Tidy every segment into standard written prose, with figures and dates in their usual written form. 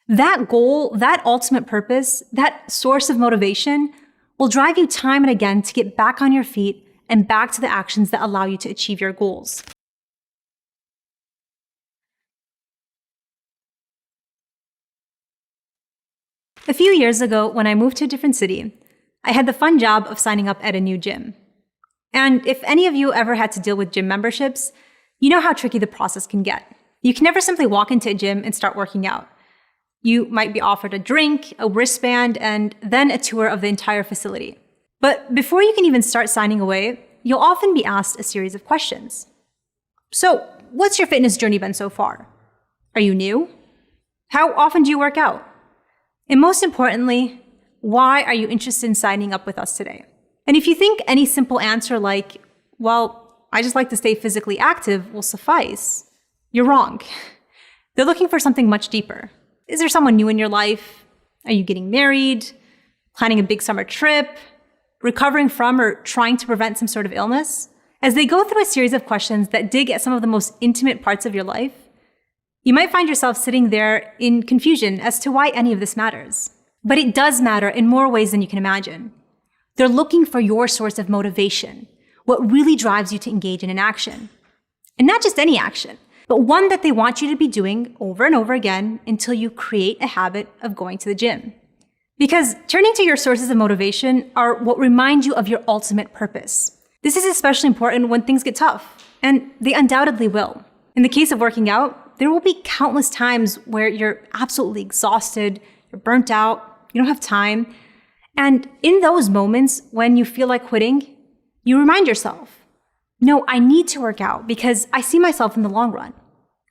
That goal, that ultimate purpose, that source of motivation will drive you time and again to get back on your feet and back to the actions that allow you to achieve your goals. A few years ago, when I moved to a different city, I had the fun job of signing up at a new gym. And if any of you ever had to deal with gym memberships, you know how tricky the process can get. You can never simply walk into a gym and start working out. You might be offered a drink, a wristband, and then a tour of the entire facility. But before you can even start signing away, you'll often be asked a series of questions. So, what's your fitness journey been so far? Are you new? How often do you work out? And most importantly, why are you interested in signing up with us today? And if you think any simple answer like, well, I just like to stay physically active will suffice, you're wrong. They're looking for something much deeper. Is there someone new in your life? Are you getting married? Planning a big summer trip? Recovering from or trying to prevent some sort of illness? As they go through a series of questions that dig at some of the most intimate parts of your life, you might find yourself sitting there in confusion as to why any of this matters. But it does matter in more ways than you can imagine. They're looking for your source of motivation, what really drives you to engage in an action. And not just any action, but one that they want you to be doing over and over again until you create a habit of going to the gym. Because turning to your sources of motivation are what remind you of your ultimate purpose. This is especially important when things get tough, and they undoubtedly will. In the case of working out, there will be countless times where you're absolutely exhausted, you're burnt out, you don't have time. And in those moments when you feel like quitting, you remind yourself, no, I need to work out because I see myself in the long run.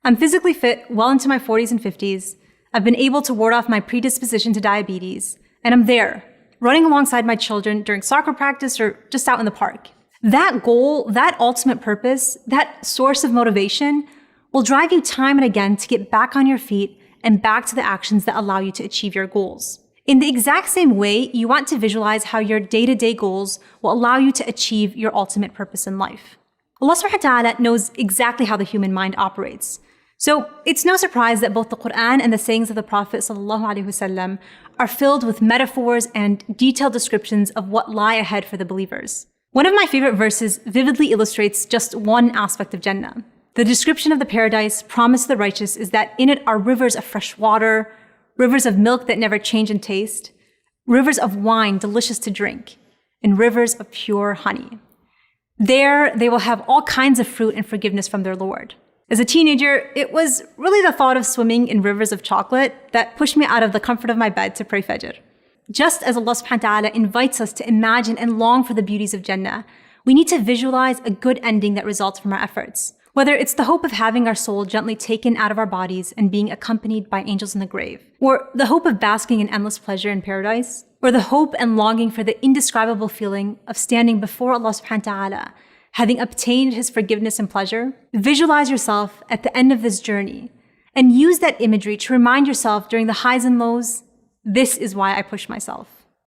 I'm physically fit well into my 40s and 50s. I've been able to ward off my predisposition to diabetes, and I'm there, running alongside my children during soccer practice or just out in the park. That goal, that ultimate purpose, that source of motivation will drive you time and again to get back on your feet and back to the actions that allow you to achieve your goals. In the exact same way, you want to visualize how your day-to-day goals will allow you to achieve your ultimate purpose in life. Allah subhanahu wa ta'ala knows exactly how the human mind operates. So it's no surprise that both the Quran and the sayings of the Prophet ﷺ are filled with metaphors and detailed descriptions of what lie ahead for the believers. One of my favorite verses vividly illustrates just one aspect of Jannah. The description of the paradise promised to the righteous is that in it are rivers of fresh water, rivers of milk that never change in taste, rivers of wine delicious to drink, and rivers of pure honey. There, they will have all kinds of fruit and forgiveness from their Lord. As a teenager, it was really the thought of swimming in rivers of chocolate that pushed me out of the comfort of my bed to pray Fajr. Just as Allah subhanahu wa ta'ala invites us to imagine and long for the beauties of Jannah, we need to visualize a good ending that results from our efforts. Whether it's the hope of having our soul gently taken out of our bodies and being accompanied by angels in the grave, or the hope of basking in endless pleasure in paradise, or the hope and longing for the indescribable feeling of standing before Allah subhanahu wa ta'ala, having obtained His forgiveness and pleasure, visualize yourself at the end of this journey and use that imagery to remind yourself during the highs and lows, this is why I push myself.